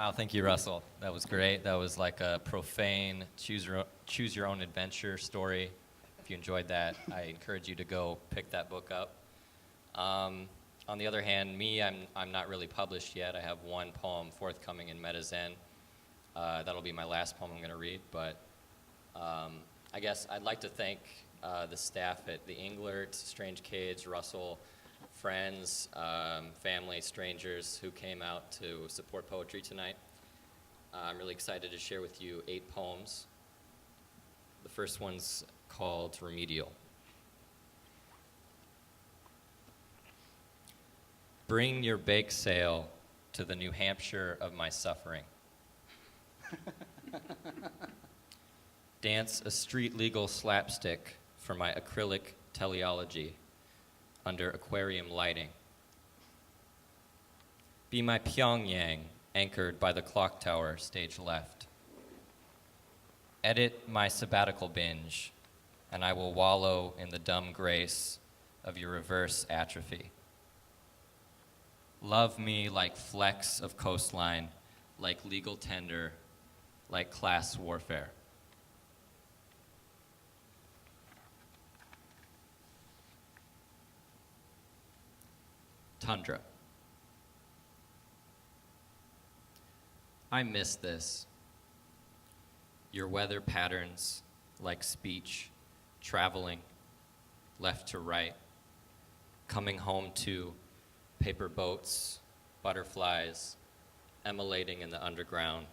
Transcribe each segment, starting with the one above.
Wow, thank you, Russell. That was great. That was like a profane choose your own adventure story. If you enjoyed that, I encourage you to go pick that book up. On the other hand, I'm not really published yet. I have one poem forthcoming in Metazen. That'll be my last poem I'm going to read. But I guess I'd like to thank the staff at the Englert, Strange Cage, Russell, friends, family, strangers who came out to support poetry tonight. I'm really excited to share with you 8 poems. The first one's called Remedial. Bring your bake sale to the New Hampshire of my suffering. Dance a street-legal slapstick for my acrylic teleology under aquarium lighting. Be my Pyongyang anchored by the clock tower, stage left. Edit my sabbatical binge, and I will wallow in the dumb grace of your reverse atrophy. Love me like flecks of coastline, like legal tender, like class warfare. Tundra. I miss this. Your weather patterns, like speech, traveling, left to right, coming home to paper boats, butterflies, emulating in the underground.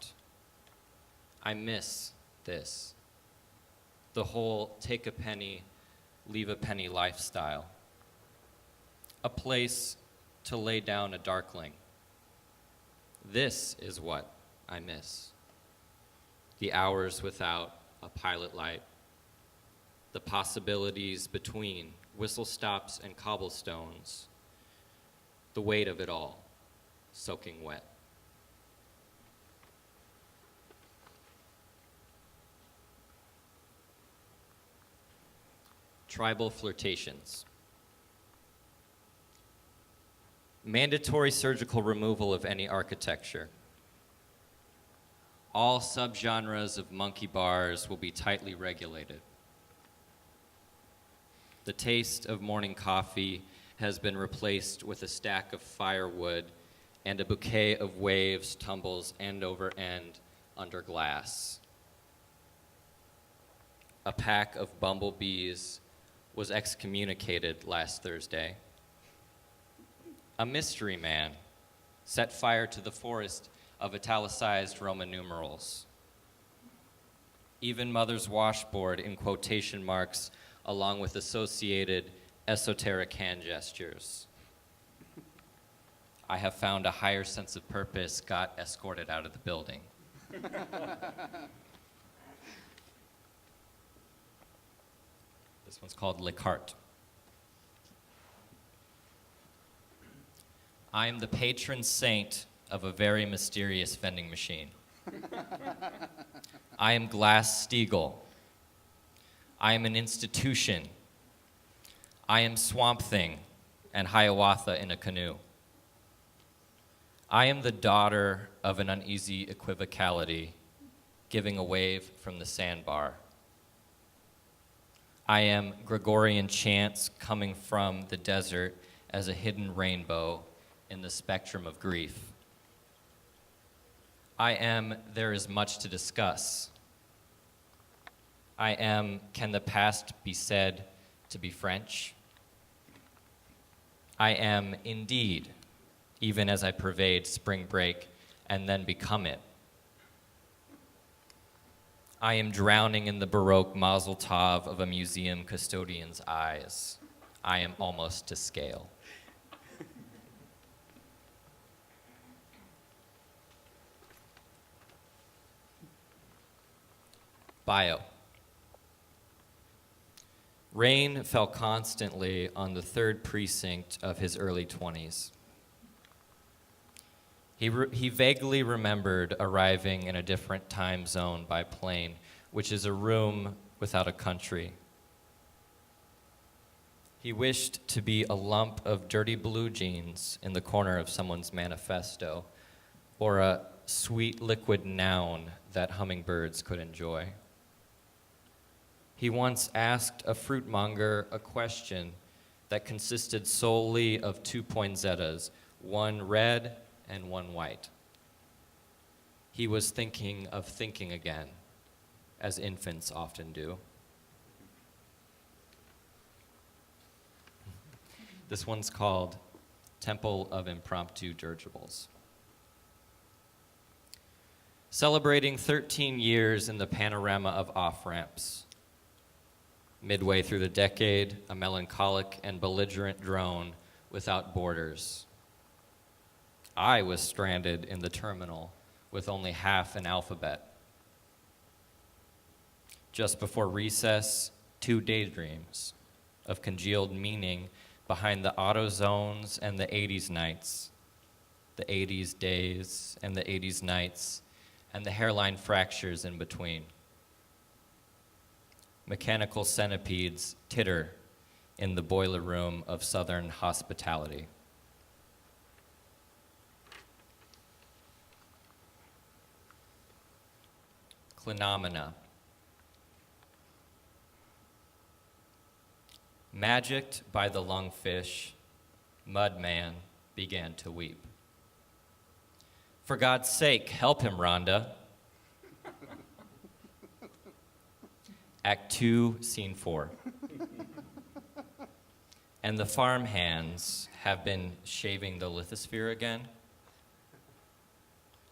I miss this. The whole take a penny, leave a penny lifestyle. A place to lay down a darkling. This is what I miss. The hours without a pilot light. The possibilities between whistle stops and cobblestones. The weight of it all, soaking wet. Tribal flirtations. Mandatory surgical removal of any architecture. All subgenres of monkey bars will be tightly regulated. The taste of morning coffee has been replaced with a stack of firewood, and a bouquet of waves tumbles end over end under glass. A pack of bumblebees was excommunicated last Thursday. A mystery man set fire to the forest of italicized Roman numerals. Even Mother's washboard in quotation marks, along with associated esoteric hand gestures. I have found a higher sense of purpose, got escorted out of the building. This one's called Le Carte. I am the patron saint of a very mysterious vending machine. I am Glass-Steagall. I am an institution. I am Swamp Thing and Hiawatha in a canoe. I am the daughter of an uneasy equivocality, giving a wave from the sandbar. I am Gregorian chants coming from the desert as a hidden rainbow in the spectrum of grief. I am there is much to discuss. I am can the past be said to be French? I am indeed, even as I pervade spring break and then become it. I am drowning in the Baroque mazel tov of a museum custodian's eyes. I am almost to scale. Bio. Rain fell constantly on the 3rd precinct of his early 20s. He vaguely remembered arriving in a different time zone by plane, which is a room without a country. He wished to be a lump of dirty blue jeans in the corner of someone's manifesto, or a sweet liquid noun that hummingbirds could enjoy. He once asked a fruitmonger a question that consisted solely of 2 poinsettias, one red and one white. He was thinking of thinking again, as infants often do. This one's called Temple of Impromptu Dirigibles. Celebrating 13 years in the panorama of off-ramps. Midway through the decade, a melancholic and belligerent drone without borders. I was stranded in the terminal with only half an alphabet. Just before recess, 2 daydreams of congealed meaning behind the auto zones and the 80s nights, the 80s days and the 80s nights, and the hairline fractures in between. Mechanical centipedes titter in the boiler room of Southern hospitality. Clinomena. Magicked by the lungfish, Mudman began to weep. For God's sake, help him, Rhonda. Act 2, Scene 4. And the farm hands have been shaving the lithosphere again.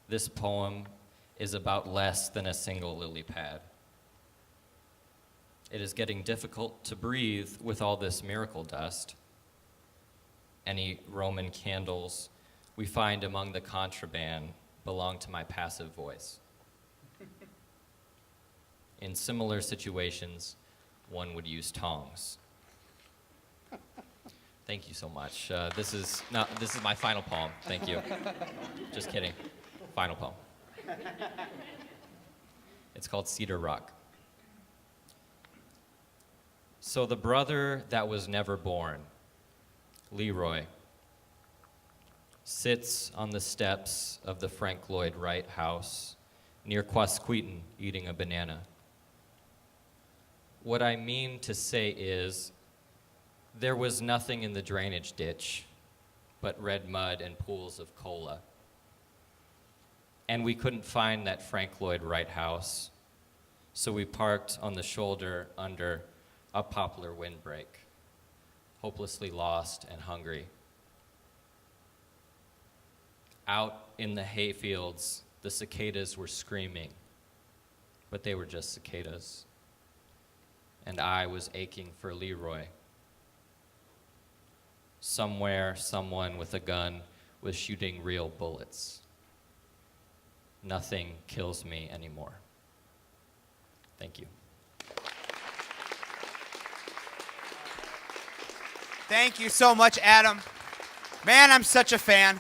This poem is about less than a single lily pad. It is getting difficult to breathe with all this miracle dust. Any Roman candles we find among the contraband belong to my passive voice. In similar situations, one would use tongs. Thank you so much. This is my final poem. Thank you. Just kidding. Final poem. It's called Cedar Rock. So the brother that was never born, Leroy, sits on the steps of the Frank Lloyd Wright house near Quasqueton eating a banana. What I mean to say is, there was nothing in the drainage ditch but red mud and pools of cola. And we couldn't find that Frank Lloyd Wright house, so we parked on the shoulder under a poplar windbreak, hopelessly lost and hungry. Out in the hayfields, the cicadas were screaming, but they were just cicadas. And I was aching for Leroy. Somewhere, someone with a gun was shooting real bullets. Nothing kills me anymore. Thank you. Thank you so much, Adam. Man, I'm such a fan.